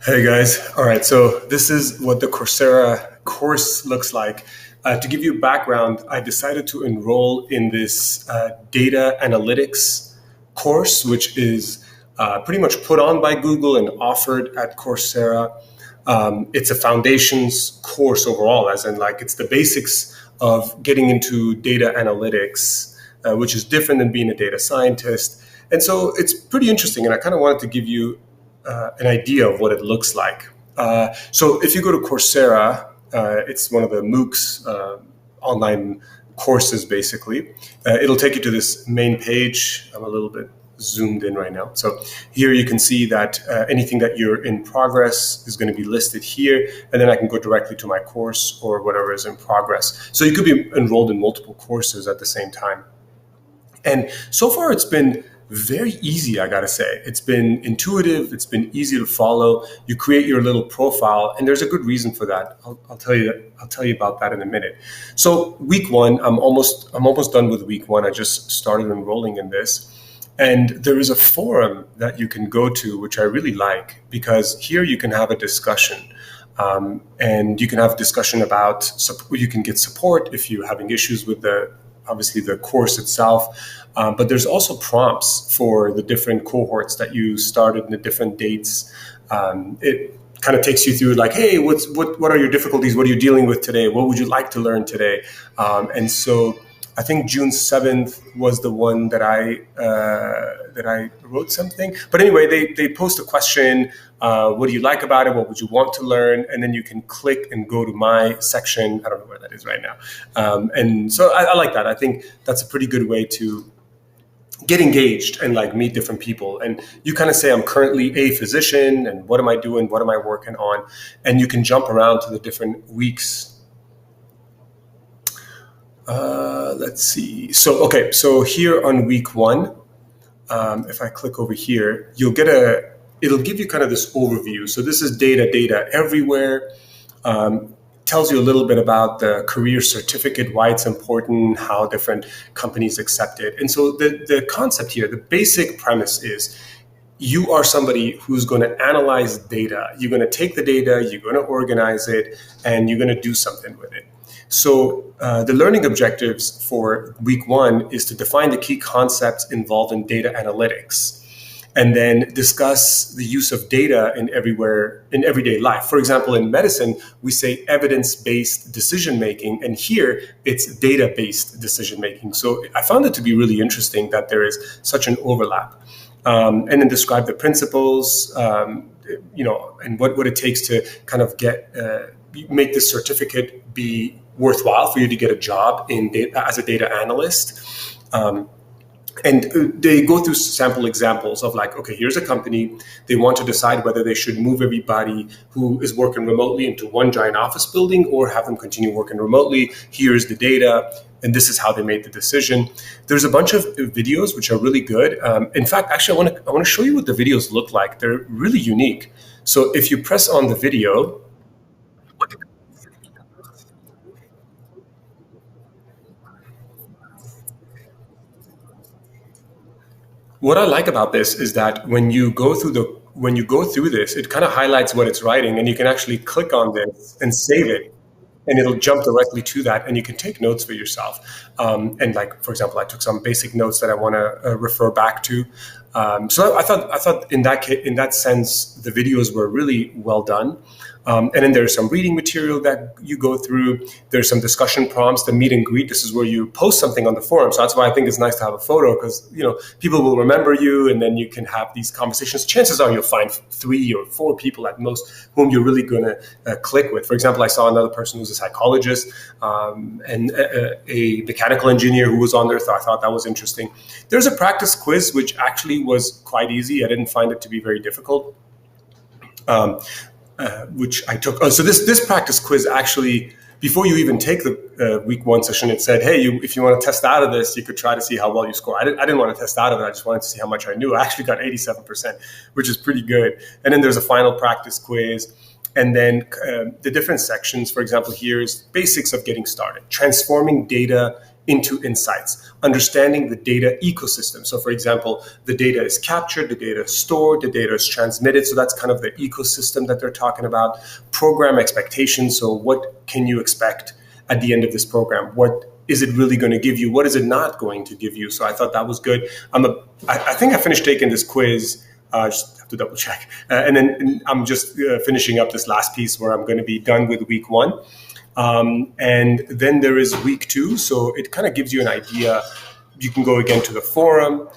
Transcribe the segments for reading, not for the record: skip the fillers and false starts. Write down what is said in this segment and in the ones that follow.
Hey guys. All right. So this is what the Coursera course looks like. To give you background, I decided to enroll in this data analytics course, which is pretty much put on by Google and offered at Coursera. It's a foundations course overall, as in like it's the basics of getting into data analytics, which is different than being a data scientist. And so it's pretty interesting. And I kind of wanted to give you an idea of what it looks like. So if you go to Coursera, it's one of the MOOCs, online courses, basically. It'll take you to this main page. I'm a little bit zoomed in right now. So here you can see that anything that you're in progress is going to be listed here. And then I can go directly to my course or whatever is in progress. So you could be enrolled in multiple courses at the same time. And so far it's been very easy, I gotta say. It's been intuitive. It's been easy to follow. You create your little profile, and there's a good reason for that. I'll tell you about that in a minute. So week one, I'm almost done with week one. I just started enrolling in this, and there is a forum that you can go to, which I really like, because here you can have a discussion. And you can have discussion about, you can get support if you're having issues with obviously the course itself, but there's also prompts for the different cohorts that you started in the different dates. It kind of takes you through like, hey, what are your difficulties? What are you dealing with today? What would you like to learn today? And so I think June 7th was the one that I wrote something. But anyway, they post a question. What do you like about it? What would you want to learn? And then you can click and go to my section. I don't know where that is right now. And so I like that. I think that's a pretty good way to get engaged and like meet different people. And you kind of say, I'm currently a physician, and what am I doing? What am I working on? And you can jump around to the different weeks. Let's see. So here on week one, if I click over here, it'll give you kind of this overview. So this is data everywhere. Tells you a little bit about the career certificate, why it's important, how different companies accept it. And so the concept here, the basic premise is you are somebody who's going to analyze data. You're going to take the data, you're going to organize it, and you're going to do something with it. So the learning objectives for week one is to define the key concepts involved in data analytics, and then discuss the use of data in everyday life. For example, in medicine, we say evidence-based decision-making, and here it's data-based decision-making. So I found it to be really interesting that there is such an overlap. And then describe the principles, and what it takes to kind of make this certificate be worthwhile for you to get a job in data as a data analyst. And they go through sample examples of like, okay, here's a company. They want to decide whether they should move everybody who is working remotely into one giant office building or have them continue working remotely. Here's the data. And this is how they made the decision. There's a bunch of videos which are really good. In fact, actually, I want to show you what the videos look like. They're really unique. So if you press on the video, what I like about this is that when you go through this, it kind of highlights what it's writing, and you can actually click on this and save it, and it'll jump directly to that, and you can take notes for yourself. And like, for example, I took some basic notes that I want to refer back to. So I thought in that sense, the videos were really well done. And then there's some reading material that you go through. There's some discussion prompts, the meet and greet. This is where you post something on the forum. So that's why I think it's nice to have a photo, because people will remember you, and then you can have these conversations. Chances are you'll find 3 or 4 people at most whom you're really going to click with. For example, I saw another person who's a psychologist and a mechanical engineer who was on there. So I thought that was interesting. There's a practice quiz, which actually was quite easy. I didn't find it to be very difficult. Which I took. So this practice quiz actually, before you even take the week one session, it said, hey, if you want to test out of this, you could try to see how well you score. I didn't want to test out of it. I just wanted to see how much I knew. I actually got 87%, which is pretty good. And then there's a final practice quiz. And then the different sections, for example, here is basics of getting started, transforming data into insights, understanding the data ecosystem. So for example, the data is captured, the data is stored, the data is transmitted. So that's kind of the ecosystem that they're talking about. Program expectations. So what can you expect at the end of this program? What is it really going to give you? What is it not going to give you? So I thought that was good. I think I finished taking this quiz. Just have to double check. And then I'm just finishing up this last piece where I'm going to be done with week 1. And then there is week 2. So it kind of gives you an idea. You can go again to the forum.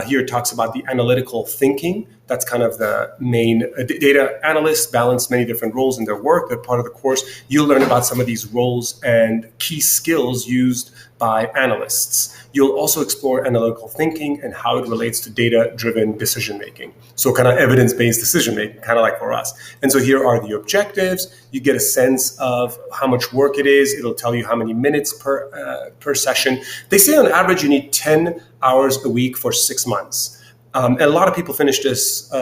Here it talks about the analytical thinking. That's kind of the main data analysts balance many different roles in their work. They're part of the course. You'll learn about some of these roles and key skills used by analysts. You'll also explore analytical thinking and how it relates to data-driven decision-making. So kind of evidence-based decision-making, kind of like for us. And so here are the objectives. You get a sense of how much work it is. It'll tell you how many minutes per session. They say on average you need 10 hours a week for 6 months. And a lot of people finish this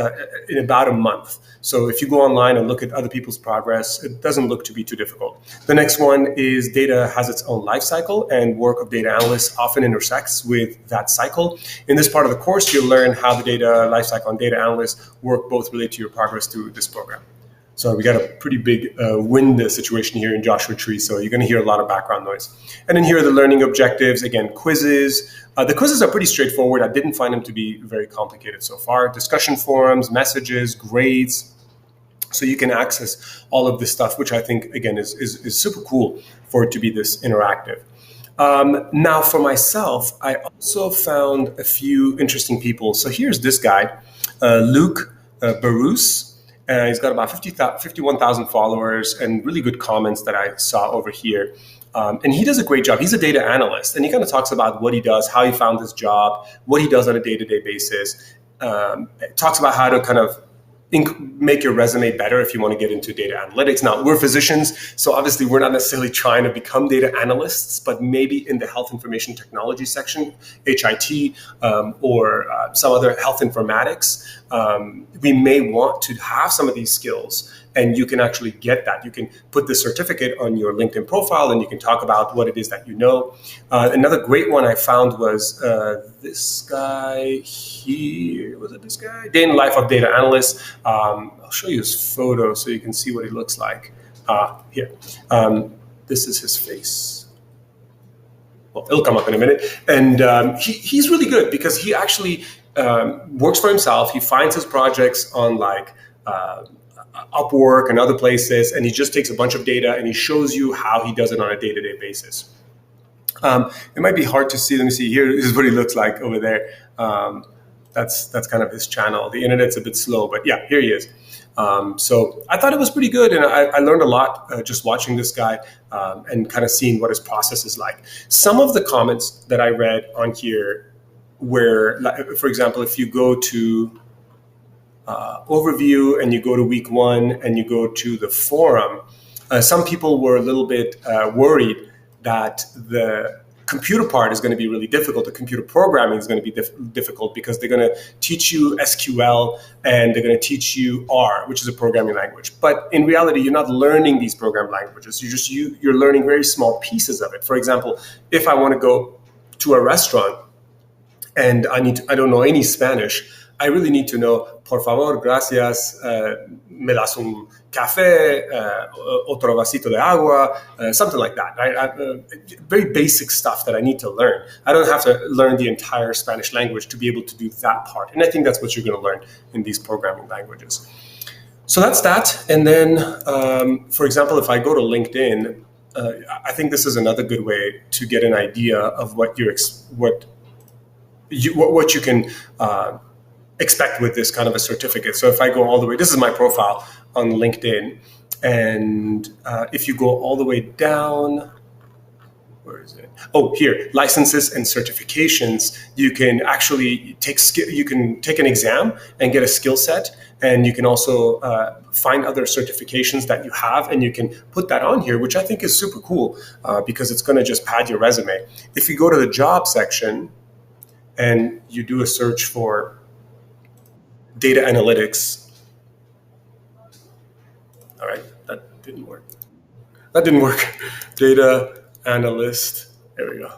in about a month. So if you go online and look at other people's progress, it doesn't look to be too difficult. The next one is data has its own life cycle, and work of data analysts often intersects with that cycle. In this part of the course, you'll learn how the data life cycle and data analysts work both relate to your progress through this program. So we got a pretty big wind situation here in Joshua Tree, so you're going to hear a lot of background noise. And then here are the learning objectives. Again, quizzes. The quizzes are pretty straightforward. I didn't find them to be very complicated so far. Discussion forums, messages, grades. So you can access all of this stuff, which I think, again, is super cool for it to be this interactive. Now, for myself, I also found a few interesting people. So here's this guy, Luke Barus. He's got about 51,000 followers and really good comments that I saw over here. And he does a great job. He's a data analyst, and he kind of talks about what he does, how he found his job, what he does on a day-to-day basis. Talks about how to kind of make your resume better if you want to get into data analytics. Now, we're physicians, so obviously we're not necessarily trying to become data analysts, but maybe in the health information technology section, HIT, or some other health informatics, we may want to have some of these skills, and you can actually get that. You can put the certificate on your LinkedIn profile, and you can talk about what it is that you know. Another great one I found was this guy here. Was it this guy? Day in the Life of Data Analyst. I'll show you his photo so you can see what he looks like. Here. This is his face. Well, it'll come up in a minute. And he's really good because he actually works for himself. He finds his projects on like Upwork and other places, and he just takes a bunch of data and he shows you how he does it on a day-to-day basis. It might be hard to see. Let me see. Here is what he looks like over there. That's kind of his channel. The internet's a bit slow, but yeah, here he is. So I thought it was pretty good, and I learned a lot just watching this guy and kind of seeing what his process is like. Some of the comments that I read on here were, for example, if you go to Overview and you go to week 1 and you go to the forum, some people were a little bit worried that the computer part is going to be really difficult. The computer programming is going to be difficult because they're going to teach you SQL and they're going to teach you R, which is a programming language. But in reality, you're not learning these programming languages. You're learning very small pieces of it. For example, if I want to go to a restaurant and I don't know any Spanish, I really need to know, por favor, gracias, me das un café, otro vasito de agua, something like that. Right? Very basic stuff that I need to learn. I don't have to learn the entire Spanish language to be able to do that part. And I think that's what you're going to learn in these programming languages. So that's that. And then, for example, if I go to LinkedIn, I think this is another good way to get an idea of what you can expect with this kind of a certificate. So if I go all the way, this is my profile on LinkedIn, and if you go all the way down, where is it? Oh, here, licenses and certifications. You can actually take an exam and get a skill set, and you can also find other certifications that you have, and you can put that on here, which I think is super cool because it's going to just pad your resume. If you go to the job section and you do a search for data analytics. All right, that didn't work. Data analyst. There we go.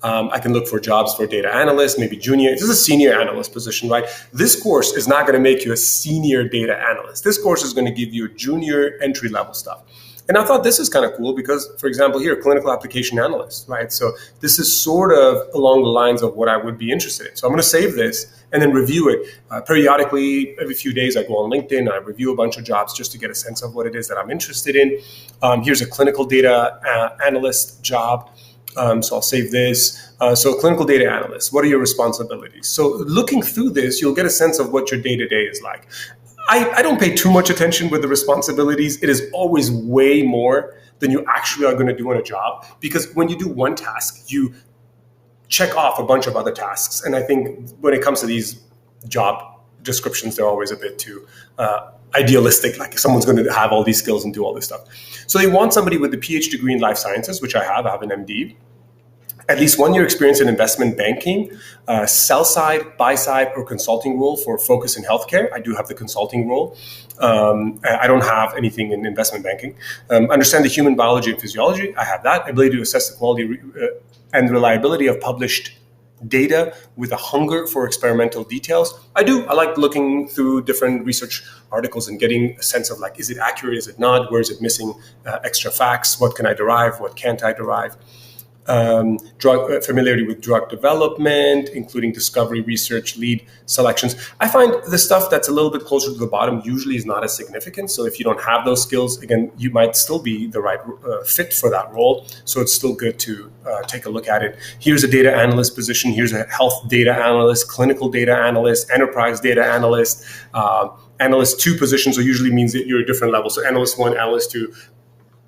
I can look for jobs for data analyst, maybe junior. This is a senior analyst position, right? This course is not going to make you a senior data analyst. This course is going to give you junior entry level stuff. And I thought this is kind of cool because, for example, here, clinical application analyst, right? So this is sort of along the lines of what I would be interested in. So I'm going to save this and then review it. Periodically, every few days, I go on LinkedIn, and I review a bunch of jobs just to get a sense of what it is that I'm interested in. Here's a clinical data analyst job. So I'll save this. So clinical data analyst, what are your responsibilities? So looking through this, you'll get a sense of what your day-to-day is like. I don't pay too much attention with the responsibilities. It is always way more than you actually are going to do on a job, because when you do one task, you check off a bunch of other tasks. And I think when it comes to these job descriptions, they're always a bit too idealistic, like someone's going to have all these skills and do all this stuff. So they want somebody with a PhD degree in life sciences, which I have an MD, at least 1 year experience in investment banking, sell side, buy side, or consulting role for focus in healthcare. I do have the consulting role. I don't have anything in investment banking. Understand the human biology and physiology. I have that. Ability to assess the quality and reliability of published data with a hunger for experimental details. I do. I like looking through different research articles and getting a sense of, like, is it accurate? Is it not? Where is it missing extra facts? What can I derive? What can't I derive? Familiarity with drug development, including discovery, research, lead selections. I find the stuff that's a little bit closer to the bottom usually is not as significant. So if you don't have those skills, again, you might still be the right fit for that role. So it's still good to take a look at it. Here's a data analyst position. Here's a health data analyst, clinical data analyst, enterprise data analyst. Analyst 2 positions, so usually means that you're a different level. So analyst 1, analyst 2.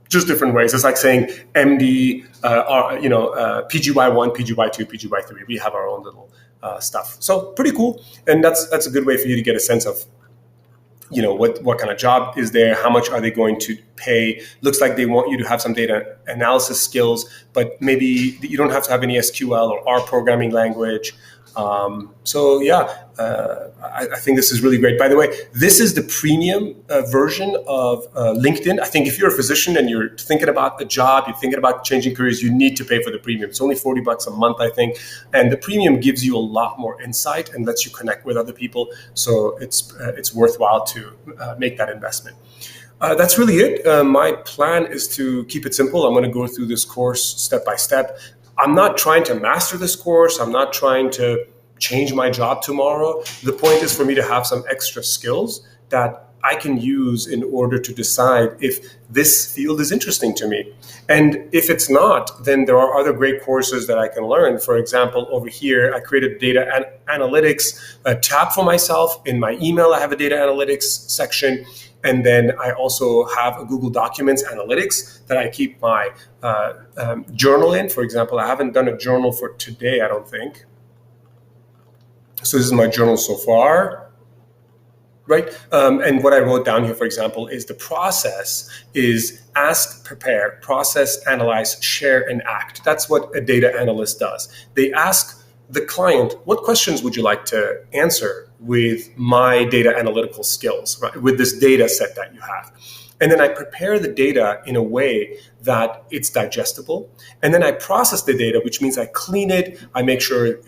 Just different ways. It's like saying MD, PGY1, PGY2, PGY3. We have our own little stuff. So pretty cool. And that's a good way for you to get a sense of, what kind of job is there? How much are they going to pay? Looks like they want you to have some data analysis skills, but maybe you don't have to have any SQL or R programming language. I think this is really great. By the way, this is the premium version of LinkedIn. I think if you're a physician and you're thinking about a job, you're thinking about changing careers, you need to pay for the premium. It's only $40 a month, I think. And the premium gives you a lot more insight and lets you connect with other people. So it's worthwhile to make that investment. That's really it. My plan is to keep it simple. I'm going to go through this course step by step. I'm not trying to master this course. I'm not trying to change my job tomorrow. The point is for me to have some extra skills that I can use in order to decide if this field is interesting to me. And if it's not, then there are other great courses that I can learn. For example, over here, I created data analytics tab for myself. In my email, I have a data analytics section. And then I also have a Google Documents analytics that I keep my journal in. For example, I haven't done a journal for today, I don't think. So this is my journal so far, right? And what I wrote down here, for example, is the process is ask, prepare, process, analyze, share, and act. That's what a data analyst does. They ask the client, what questions would you like to answer with my data analytical skills, right? With this data set that you have. And then I prepare the data in a way that it's digestible. And then I process the data, which means I clean it. I make sure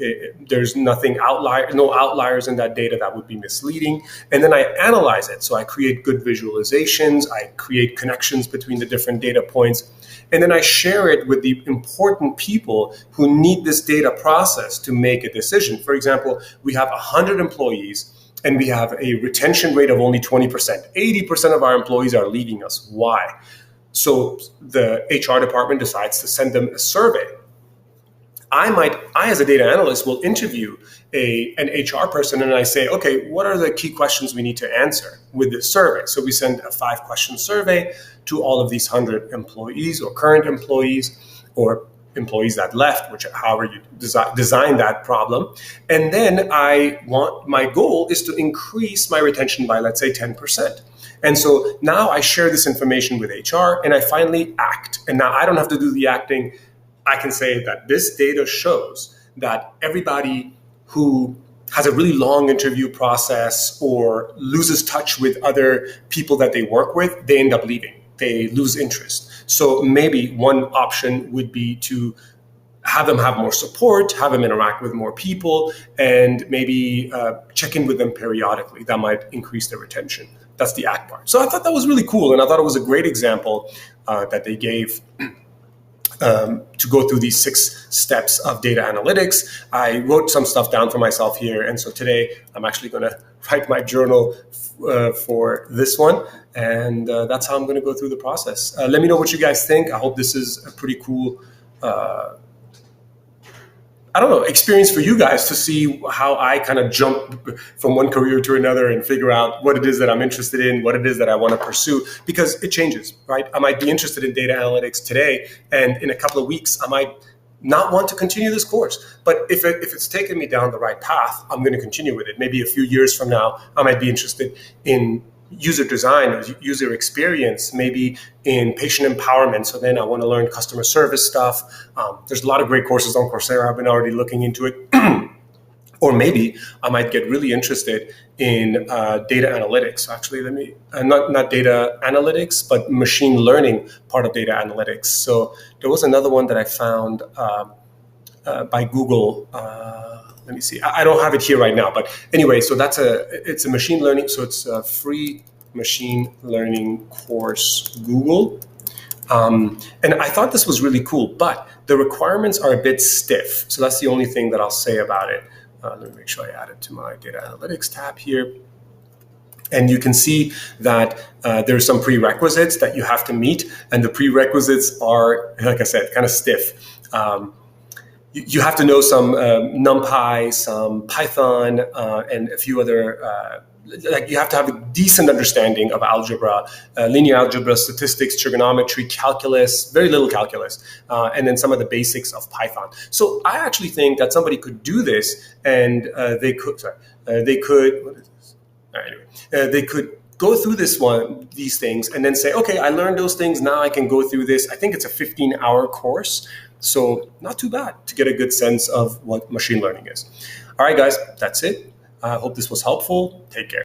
there's no outliers in that data that would be misleading. And then I analyze it. So I create good visualizations. I create connections between the different data points. And then I share it with the important people who need this data process to make a decision. For example, we have 100 employees. And we have a retention rate of only 20%. 80% of our employees are leaving us. Why? So the HR department decides to send them a survey. I as a data analyst will interview an HR person and I say, okay, what are the key questions we need to answer with this survey? So we send a 5-question survey to all of these 100 employees or current employees or employees that left, which however you design that problem. And then my goal is to increase my retention by, let's say, 10%. And so now I share this information with HR and I finally act. And now I don't have to do the acting. I can say that this data shows that everybody who has a really long interview process or loses touch with other people that they work with, they end up leaving. They lose interest. So maybe one option would be to have them have more support, have them interact with more people, and maybe check in with them periodically. That might increase their retention. That's the act part. So I thought that was really cool, and I thought it was a great example that they gave to go through these 6 steps of data analytics. I wrote some stuff down for myself here, and so today I'm actually going to write my journal for this one, and that's how I'm going to go through the process. Let me know what you guys think. I hope this is a pretty cool experience for you guys to see how I kind of jump from one career to another and figure out what it is that I'm interested in, what it is that I want to pursue, because it changes, right? I might be interested in data analytics today, and in a couple of weeks, I might not want to continue this course. But if it's taken me down the right path, I'm going to continue with it. Maybe a few years from now, I might be interested in user design or user experience, maybe in patient empowerment. So then I want to learn customer service stuff. There's a lot of great courses on Coursera. I've been already looking into it. Or maybe I might get really interested in data analytics. Actually, not data analytics, but machine learning part of data analytics. So there was another one that I found by Google. Let me see. I don't have it here right now, but anyway, so it's a machine learning. So it's a free machine learning course, Google. And I thought this was really cool, but the requirements are a bit stiff. So that's the only thing that I'll say about it. Let me make sure I add it to my data analytics tab here. And you can see that there's some prerequisites that you have to meet. And the prerequisites are, like I said, kind of stiff. You have to know some NumPy, some Python, and a few other, you have to have a decent understanding of algebra, linear algebra, statistics, trigonometry, calculus, very little calculus, and then some of the basics of Python. So I actually think that somebody could do this, and they could, what is this? Anyway, they could go through these things, and then say, okay, I learned those things, now I can go through this. I think it's a 15-hour course. So not too bad to get a good sense of what machine learning is. All right, guys, that's it. I hope this was helpful. Take care.